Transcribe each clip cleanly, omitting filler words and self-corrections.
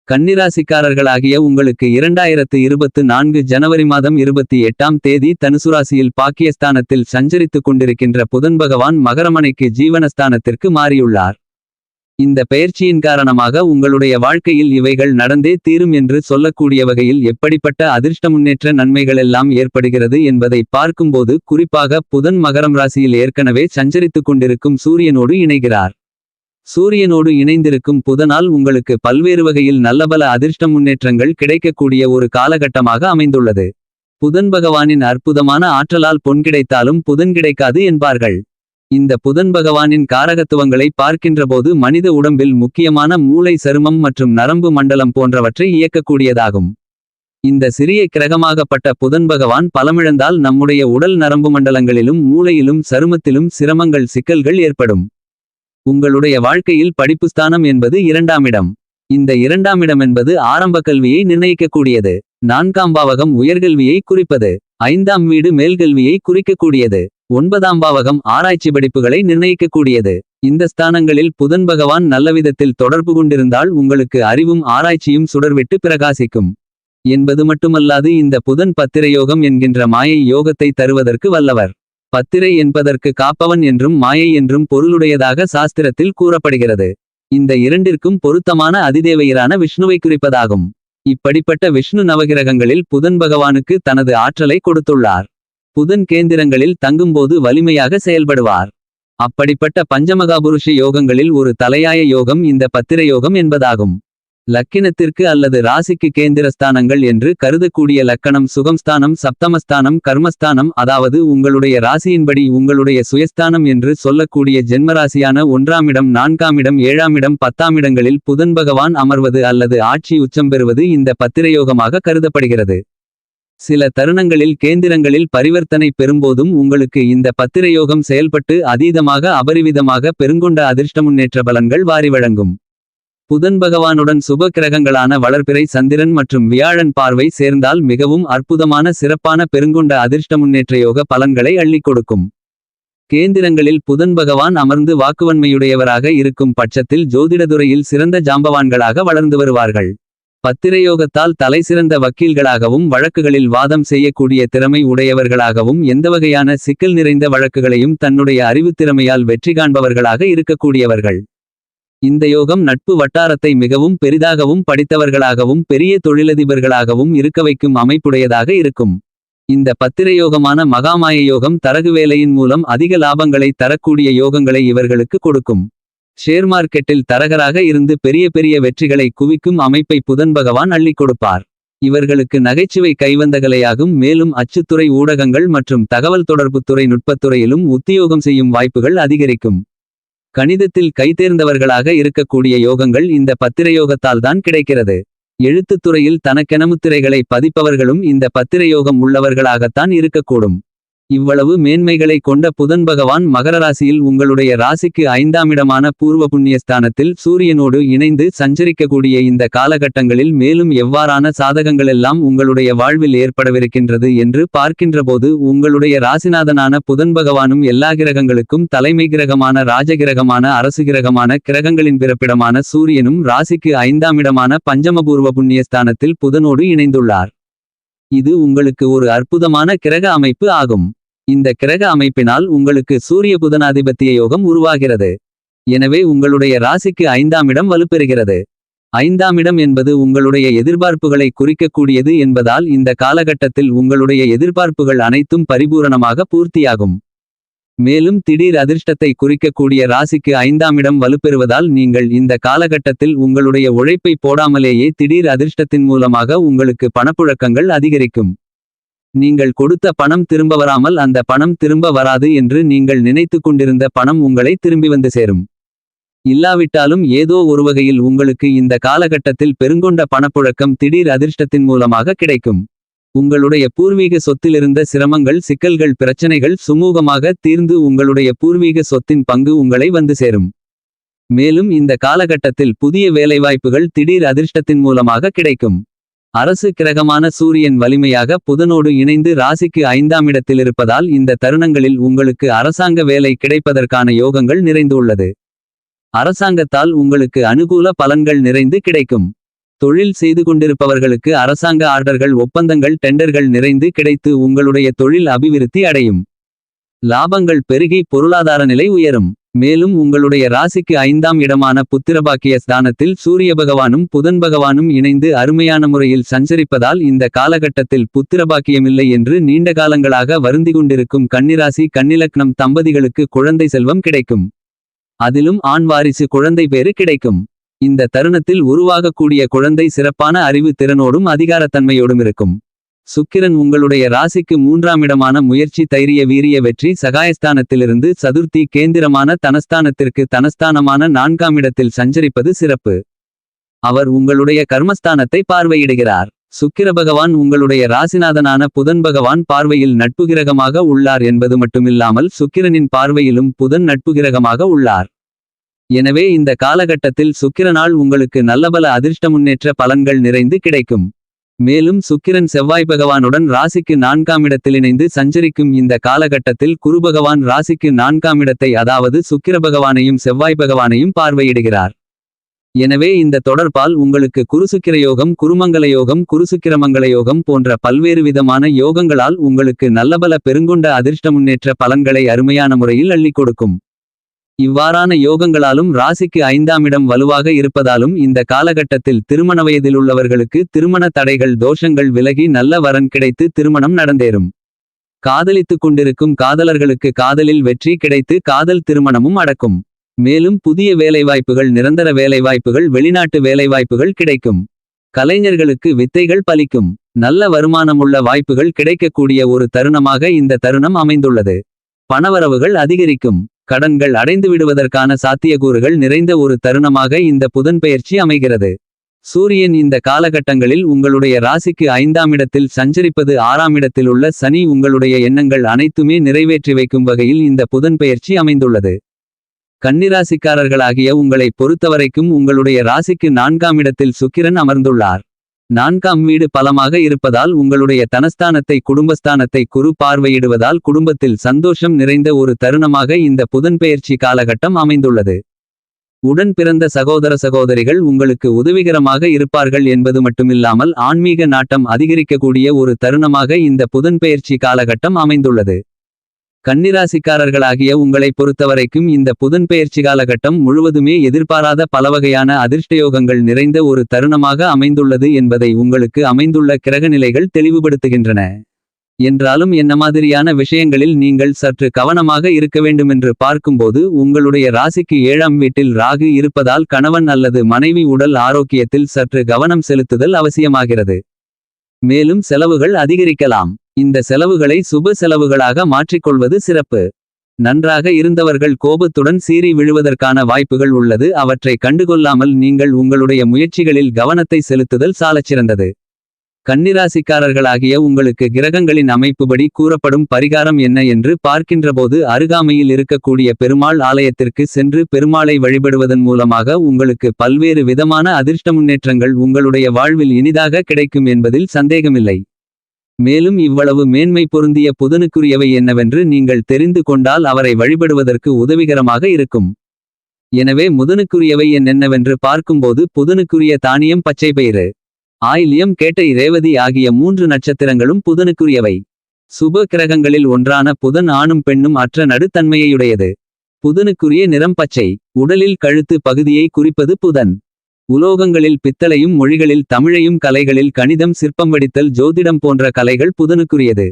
கன்னிராசிக்காரர்களாகிய உங்களுக்கு 2024 ஜனவரி மாதம் 28ஆம் தேதி தனுசுராசியில் பாக்கியஸ்தானத்தில் சஞ்சரித்துக் கொண்டிருக்கின்ற புதன் பகவான் மகரமனைக்கு ஜீவனஸ்தானத்திற்கு மாறியுள்ளார். இந்த பெயர்ச்சியின் காரணமாக உங்களுடைய வாழ்க்கையில் இவைகள் நடந்தே தீரும் என்று சொல்லக்கூடிய வகையில் எப்படிப்பட்ட அதிர்ஷ்ட முன்னேற்ற நன்மைகளெல்லாம் ஏற்படுகிறது என்பதை பார்க்கும்போது, குறிப்பாக புதன் மகரம் ராசியில் ஏற்கனவே சஞ்சரித்துக் கொண்டிருக்கும் சூரியனோடு இணைகிறார். சூரியனோடு இணைந்திருக்கும் புதனால் உங்களுக்கு பல்வேறு வகையில் நல்லபல அதிர்ஷ்ட முன்னேற்றங்கள் கிடைக்கக்கூடிய ஒரு காலகட்டமாக அமைந்துள்ளது. புதன் பகவானின் அற்புதமான ஆற்றலால் பொன் கிடைத்தாலும் புதன் கிடைக்காது என்பார்கள். இந்த புதன் பகவானின் காரகத்துவங்களை பார்க்கின்றபோது மனித உடம்பில் முக்கியமான மூளை, சருமம் மற்றும் நரம்பு மண்டலம் போன்றவற்றை இயக்கக்கூடியதாகும். இந்த சிறிய கிரகமாகப்பட்ட புதன் பகவான் பலமிழந்தால் நம்முடைய உடல் நரம்பு மண்டலங்களிலும் மூளையிலும் சருமத்திலும் சிரமங்கள், சிக்கல்கள் ஏற்படும். உங்களுடைய வாழ்க்கையில் படிப்புஸ்தானம் என்பது 2ஆம் இடம். இந்த 2ஆம் இடம் என்பது ஆரம்ப கல்வியை நிர்ணயிக்கக்கூடியது. 4ஆம் பாவகம் உயர்கல்வியை குறிப்பது. 5ஆம் வீடு மேல்கல்வியை குறிக்கக்கூடியது. 9ஆம் பாவகம் ஆராய்ச்சி படிப்புகளை நிர்ணயிக்கக்கூடியது. இந்த ஸ்தானங்களில் புதன் பகவான் நல்லவிதத்தில் தொடர்பு கொண்டிருந்தால் உங்களுக்கு அறிவும் ஆராய்ச்சியும் சுடர்விட்டு பிரகாசிக்கும் என்பது மட்டுமல்லாது, இந்த புதன் பத்திரயோகம் என்கின்ற மாயை யோகத்தை தருவதற்கு வல்லவர். பத்திரை என்பதற்கு காப்பவன் என்றும் மாயை என்றும் பொருளுடையதாக சாஸ்திரத்தில் கூறப்படுகிறது. இந்த இரண்டிற்கும் பொருத்தமான அதிதேவையரான விஷ்ணுவை குறிப்பதாகும். இப்படிப்பட்ட விஷ்ணு நவகிரகங்களில் புதன் பகவானுக்கு தனது ஆற்றலை கொடுத்துள்ளார். புதன் கேந்திரங்களில் தங்கும்போது வலிமையாக செயல்படுவார். அப்படிப்பட்ட பஞ்சமகாபுருஷ யோகங்களில் ஒரு தலையாய யோகம் இந்த பத்திர யோகம் என்பதாகும். லக்கினத்திற்கு அல்லது ராசிக்கு கேந்திரஸ்தானங்கள் என்று கருதக்கூடிய லக்கணம், சுகம்ஸ்தானம், சப்தமஸ்தானம், கர்மஸ்தானம், அதாவது உங்களுடைய ராசியின்படி உங்களுடைய சுயஸ்தானம் என்று சொல்லக்கூடிய ஜென்மராசியான 1ஆம் இடம், 4ஆம் இடம், 7ஆம் இடம், 10ஆம் இடங்களில் புதன் பகவான் அமர்வது அல்லது ஆட்சி உச்சம் பெறுவது இந்த பத்திரயோகமாக கருதப்படுகிறது. சில தருணங்களில் கேந்திரங்களில் பரிவர்த்தனை பெறும்போதும் உங்களுக்கு இந்த பத்திரயோகம் செயல்பட்டு அதீதமாக அபரிவிதமாக பெருங்கொண்ட அதிர்ஷ்ட முன்னேற்ற பலன்கள் வாரி வழங்கும். புதன் பகவானுடன் சுப கிரகங்களான வளர்பிறை, சந்திரன் மற்றும் வியாழன் பார்வை சேர்ந்தால் மிகவும் அற்புதமான சிறப்பான பெருங்கொண்ட அதிர்ஷ்ட முன்னேற்ற யோக பலன்களை அள்ளிக் கொடுக்கும். கேந்திரங்களில் புதன் பகவான் அமர்ந்து வாக்குவன்மையுடையவராக இருக்கும் பட்சத்தில் ஜோதிடத்துறையில் சிறந்த ஜாம்பவான்களாக வளர்ந்து வருவார்கள். பத்திரயோகத்தால் தலைசிறந்த வக்கீல்களாகவும் வழக்குகளில் வாதம் செய்யக்கூடிய திறமை உடையவர்களாகவும் எந்தவகையான சிக்கல் நிறைந்த வழக்குகளையும் தன்னுடைய அறிவுத்திறமையால் வெற்றி காண்பவர்களாக இருக்கக்கூடியவர்கள். இந்த யோகம் நட்பு வட்டாரத்தை மிகவும் பெரிதாகவும் படித்தவர்களாகவும் பெரிய தொழிலதிபர்களாகவும் இருக்க வைக்கும் அமைப்புடையதாக இருக்கும். இந்த பத்திரயோகமான மகாமாய யோகம் தரகு வேலையின் மூலம் அதிக லாபங்களை தரக்கூடிய யோகங்களை இவர்களுக்கு கொடுக்கும். ஷேர் மார்க்கெட்டில் தரகராக இருந்து பெரிய பெரிய வெற்றிகளை குவிக்கும் அமைப்பை புதன் பகவான் அள்ளிக் கொடுப்பார். இவர்களுக்கு நகைச்சுவை கைவந்தகலையாகும். மேலும் அச்சுத்துறை, ஊடகங்கள் மற்றும் தகவல் தொடர்புத்துறை, நுட்பத்துறையிலும் உத்தியோகம் செய்யும் வாய்ப்புகள் அதிகரிக்கும். கணிதத்தில் கைதேர்ந்தவர்களாக இருக்கக்கூடிய யோகங்கள் இந்த பத்திரயோகத்தால் தான் கிடைக்கிறது. எழுத்துத்துறையில் தனக்கென முத்திரைகளை பதிப்பவர்களும் இந்த பத்திரயோகம் உள்ளவர்களாகத்தான் இருக்கக்கூடும். இவ்வளவு மேன்மைகளை கொண்ட புதன் பகவான் மகர ராசியில் உங்களுடைய ராசிக்கு 5ஆம் இடமான பூர்வ புண்ணியஸ்தானத்தில் சூரியனோடு இணைந்து சஞ்சரிக்கக்கூடிய இந்த காலகட்டங்களில் மேலும் எவ்வாறான சாதகங்களெல்லாம் உங்களுடைய வாழ்வில் ஏற்படவிருக்கின்றது என்று பார்க்கின்றபோது, உங்களுடைய ராசிநாதனான புதன் பகவானும் எல்லா கிரகங்களுக்கும் தலைமை கிரகமான ராஜகிரகமான அரசு கிரகமான கிரகங்களின் பிறப்பிடமான சூரியனும் ராசிக்கு 5ஆம் இடமான பஞ்சமபூர்வ புண்ணியஸ்தானத்தில் புதனோடு இணைந்துள்ளார். இது உங்களுக்கு ஒரு அற்புதமான கிரக அமைப்பு ஆகும். இந்த கிரக அமைப்பினால் உங்களுக்கு சூரிய புதனாதிபத்திய யோகம் உருவாகிறது. எனவே உங்களுடைய ராசிக்கு 5ஆம் இடம் வலுப்பெறுகிறது. 5ஆம் இடம் என்பது உங்களுடைய எதிர்பார்ப்புகளை குறிக்கக்கூடியது என்பதால் இந்த காலகட்டத்தில் உங்களுடைய எதிர்பார்ப்புகள் அனைத்தும் பரிபூரணமாக பூர்த்தியாகும். மேலும் திடீர் அதிர்ஷ்டத்தை குறிக்கக்கூடிய ராசிக்கு 5ஆம் இடம் வலுப்பெறுவதால் நீங்கள் இந்த காலகட்டத்தில் உங்களுடைய உழைப்பை போடாமலேயே திடீர் அதிர்ஷ்டத்தின் மூலமாக உங்களுக்கு பணப்புழக்கங்கள் அதிகரிக்கும். நீங்கள் கொடுத்த பணம் திரும்ப வராமல் அந்த பணம் திரும்ப வராது என்று நீங்கள் நினைத்து கொண்டிருந்த பணம் உங்களை திரும்பி வந்து சேரும். இல்லாவிட்டாலும் ஏதோ ஒரு வகையில் உங்களுக்கு இந்த காலகட்டத்தில் பெருங்கொண்ட பணப்புழக்கம் திடீர் அதிர்ஷ்டத்தின் மூலமாக கிடைக்கும். உங்களுடைய பூர்வீக சொத்திலிருந்த சிரமங்கள், சிக்கல்கள், பிரச்சனைகள் சுமூகமாக தீர்ந்து உங்களுடைய பூர்வீக சொத்தின் பங்கு உங்களை வந்து சேரும். மேலும் இந்த காலகட்டத்தில் புதிய வேலைவாய்ப்புகள் திடீர் அதிர்ஷ்டத்தின் மூலமாக கிடைக்கும். அரசு கிரகமான சூரியன் வலிமையாக புதனோடு இணைந்து ராசிக்கு 5ஆம் இடத்தில் இருப்பதால் இந்த தருணங்களில் உங்களுக்கு அரசாங்க வேலை கிடைப்பதற்கான யோகங்கள் நிறைந்துள்ளது. அரசாங்கத்தால் உங்களுக்கு அனுகூல பலன்கள் நிறைந்து கிடைக்கும். தொழில் செய்து கொண்டிருப்பவர்களுக்கு அரசாங்க ஆர்டர்கள் ஒப்பந்தங்கள் டெண்டர்கள் நிறைந்து கிடைத்து உங்களுடைய தொழில் அபிவிருத்தி அடையும். லாபங்கள் பெருகி பொருளாதார நிலை உயரும். மேலும் உங்களுடைய ராசிக்கு 5ஆம் இடமான புத்திரபாக்கிய ஸ்தானத்தில் சூரிய பகவானும் புதன் பகவானும் இணைந்து அருமையான முறையில் சஞ்சரிப்பதால் இந்த காலகட்டத்தில் புத்திரபாக்கியமில்லை என்று நீண்ட காலங்களாக வருந்திக்கொண்டிருக்கும் கன்னிராசி கன்னிலக்னம் தம்பதிகளுக்கு குழந்தை செல்வம் கிடைக்கும். அதிலும் ஆண் வாரிசு குழந்தை பேறு கிடைக்கும். இந்த தருணத்தில் உருவாகக்கூடிய குழந்தை சிறப்பான அறிவு திறனோடும் அதிகாரத்தன்மையோடும் இருக்கும். சுக்கிரன் உங்களுடைய ராசிக்கு 3ஆம் இடமான முயற்சி தைரிய வீரிய வெற்றி சகாயஸ்தானத்திலிருந்து சதுர்த்தி கேந்திரமான தனஸ்தானத்திற்கு தனஸ்தானமான 4ஆம் இடத்தில் சஞ்சரிப்பது சிறப்பு. அவர் உங்களுடைய கர்மஸ்தானத்தை பார்வையிடுகிறார். சுக்கிர பகவான் உங்களுடைய ராசிநாதனான புதன் பகவான் பார்வையில் நட்புகிரகமாக உள்ளார் என்பது மட்டுமில்லாமல் சுக்கிரனின் பார்வையிலும் புதன் நட்புகிரகமாக உள்ளார். எனவே இந்த காலகட்டத்தில் சுக்கிரனால் உங்களுக்கு நல்லபல அதிர்ஷ்ட முன்னேற்ற பலன்கள் நிறைந்து கிடைக்கும். மேலும் சுக்கிரன் செவ்வாய் பகவானுடன் ராசிக்கு 4ஆம் இடத்தில் இணைந்து சஞ்சரிக்கும் இந்த காலகட்டத்தில் குரு பகவான் ராசிக்கு 4ஆம் இடத்தை அதாவது சுக்கிர பகவானையும் செவ்வாய் பகவானையும் பார்வையிடுகிறார். எனவே இந்த தொடர்பால் உங்களுக்கு குருசுக்கிர யோகம் குருமங்கல யோகம் குருசுக்கிரமங்கல யோகம் போன்ற பல்வேறு விதமான யோகங்களால் உங்களுக்கு நல்லபல பெருங்கொண்ட அதிர்ஷ்ட முன்னேற்ற பலன்களை அருமையான முறையில் அள்ளிக் கொடுக்கும். இவ்வாறான யோகங்களாலும் ராசிக்கு 5ஆம் இடம் வலுவாக இருப்பதாலும் இந்த காலகட்டத்தில் திருமண வயதில் உள்ளவர்களுக்கு திருமண தடைகள் தோஷங்கள் விலகி நல்ல வரன் கிடைத்து திருமணம் நடந்தேறும். காதலித்துக் கொண்டிருக்கும் காதலர்களுக்கு காதலில் வெற்றி கிடைத்து காதல் திருமணமும் அடக்கும். மேலும் புதிய வேலைவாய்ப்புகள் நிரந்தர வேலைவாய்ப்புகள் வெளிநாட்டு வேலைவாய்ப்புகள் கிடைக்கும். கலைஞர்களுக்கு வித்தைகள் பலிக்கும். நல்ல வருமானமுள்ள வாய்ப்புகள் கிடைக்கக்கூடிய ஒரு தருணமாக இந்த தருணம் அமைந்துள்ளது. பணவரவுகள் அதிகரிக்கும். கடன்கள் அடைந்து விடுவதற்கான சாத்தியக்கூறுகள் நிறைந்த ஒரு தருணமாக இந்த புதன் பெயர்ச்சி அமைகிறது. சூரியன் இந்த காலகட்டங்களில் உங்களுடைய ராசிக்கு 5ஆம் இடத்தில் சஞ்சரிப்பது 6ஆம் இடத்தில் உள்ள சனி உங்களுடைய எண்ணங்கள் அனைத்துமே நிறைவேற்றி வைக்கும் வகையில் இந்த புதன் பெயர்ச்சி அமைந்துள்ளது. கன்னிராசிக்காரர்களாகிய உங்களை பொறுத்தவரைக்கும் உங்களுடைய ராசிக்கு 4ஆம் இடத்தில் சுக்கிரன் அமர்ந்துள்ளார். 4ஆம் வீடு பலமாக இருப்பதால் உங்களுடைய தனஸ்தானத்தை குடும்பஸ்தானத்தை குரு பார்வையிடுவதால் குடும்பத்தில் சந்தோஷம் நிறைந்த ஒரு தருணமாக இந்த புதன்பெயர்ச்சி காலகட்டம் அமைந்துள்ளது. உடன் பிறந்த சகோதர சகோதரிகள் உங்களுக்கு உதவிகரமாக இருப்பார்கள் என்பது மட்டுமில்லாமல் ஆன்மீக நாட்டம் அதிகரிக்கக்கூடிய ஒரு தருணமாக இந்த புதன்பெயர்ச்சி காலகட்டம் அமைந்துள்ளது. கன்னிராசிக்காரர்களாகிய உங்களை பொறுத்தவரைக்கும் இந்த புதன்பெயர்ச்சி காலகட்டம் முழுவதுமே எதிர்பாராத பலவகையான அதிர்ஷ்டயோகங்கள் நிறைந்த ஒரு தருணமாக அமைந்துள்ளது என்பதை உங்களுக்கு அமைந்துள்ள கிரகநிலைகள் தெளிவுபடுத்துகின்றன. என்றாலும் என்ன மாதிரியான விஷயங்களில் நீங்கள் சற்று கவனமாக இருக்க வேண்டுமென்று பார்க்கும்போது உங்களுடைய ராசிக்கு 7ஆம் வீட்டில் ராகு இருப்பதால் கணவன் அல்லது மனைவி உடல் ஆரோக்கியத்தில் சற்று கவனம் செலுத்துதல் அவசியமாகிறது. மேலும் செலவுகள் அதிகரிக்கலாம். இந்த செலவுகளை சுப செலவுகளாக மாற்றிக்கொள்வது சிறப்பு. நன்றாக இருந்தவர்கள் கோபத்துடன் சீறி விழுவதற்கான வாய்ப்புகள் உள்ளது. அவற்றை கண்டுகொள்ளாமல் நீங்கள் உங்களுடைய முயற்சிகளில் கவனத்தை செலுத்துதல் சாலச்சிறந்தது. கன்னிராசிக்காரர்களாகிய உங்களுக்கு கிரகங்களின் அமைப்புபடி கூறப்படும் பரிகாரம் என்ன என்று பார்க்கின்றபோது அருகாமையில் இருக்கக்கூடிய பெருமாள் ஆலயத்திற்கு சென்று பெருமாளை வழிபடுவதன் மூலமாக உங்களுக்கு பல்வேறு விதமான அதிர்ஷ்ட முன்னேற்றங்கள் உங்களுடைய வாழ்வில் இனிதாக கிடைக்கும் என்பதில் சந்தேகமில்லை. மேலும் இவ்வளவு மேன்மை பொருந்திய புதனுக்குரியவை என்னவென்று நீங்கள் தெரிந்து கொண்டால் அவரை வழிபடுவதற்கு உதவிகரமாக இருக்கும். எனவே புதனுக்குரியவை என்னென்னவென்று பார்க்கும்போது புதனுக்குரிய தானியம் பச்சைப்பயிறு. ஆயில்யம் கேட்டை ரேவதி ஆகிய 3 நட்சத்திரங்களும் புதனுக்குரியவை. சுப கிரகங்களில் ஒன்றான புதன் ஆணும் பெண்ணும் அற்ற நடுத்தன்மையுடையது. புதனுக்குரிய நிறம் பச்சை. உடலில் கழுத்து பகுதியை குறிப்பது புதன். உலோகங்களில் பித்தளையும் மொழிகளில் தமிழையும் கலைகளில் கணிதம் சிற்பம் வடித்தல் ஜோதிடம் போன்ற கலைகள் புதனுக்குரியது.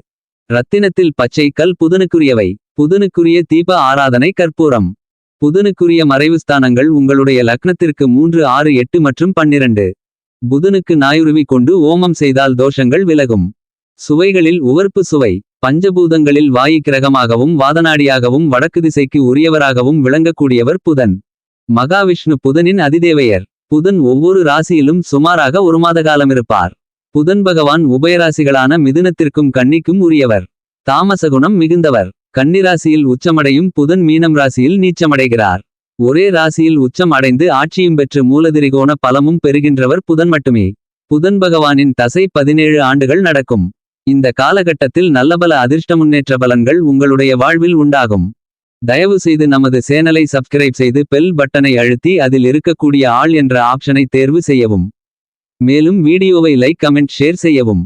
இரத்தினத்தில் பச்சை கல் புதனுக்குரியவை. புதனுக்குரிய தீப ஆராதனை கற்பூரம். புதனுக்குரிய மறைவுஸ்தானங்கள் உங்களுடைய லக்னத்திற்கு 3 6 8 மற்றும் 12. புதனுக்கு நாயுருவி கொண்டு ஓமம் செய்தால் தோஷங்கள் விலகும். சுவைகளில் உவர்ப்பு சுவை. பஞ்சபூதங்களில் வாயு கிரகமாகவும் வாதநாடியாகவும் வடக்கு திசைக்கு உரியவராகவும் விளங்கக்கூடியவர் புதன். மகாவிஷ்ணு புதனின் அதிதேவையர். புதன் ஒவ்வொரு ராசியிலும் சுமாராக 1 மாத காலம் இருப்பார். புதன் பகவான் உபயராசிகளான மிதுனத்திற்கும் கன்னிக்கும் உரியவர். தாமசகுணம் மிகுந்தவர். கன்னிராசியில் உச்சமடையும் புதன் மீனம் ராசியில் நீச்சமடைகிறார். ஒரே ராசியில் உச்சம் அடைந்து ஆட்சியும் பெற்று மூலதிரிகோண பலமும் பெறுகின்றவர் புதன் மட்டுமே. புதன் பகவானின் தசை 17 ஆண்டுகள் நடக்கும். இந்த காலகட்டத்தில் நல்லபல அதிர்ஷ்ட முன்னேற்ற பலன்கள் உங்களுடைய வாழ்வில் உண்டாகும். தயவு செய்து நமது சேனலை சப்ஸ்கிரைப் செய்து பெல் பட்டனை அழுத்தி அதில் இருக்கக்கூடிய ஆல் என்ற ஆப்ஷனை தேர்வு செய்யவும். மேலும் வீடியோவை லைக் கமெண்ட் ஷேர் செய்யவும்.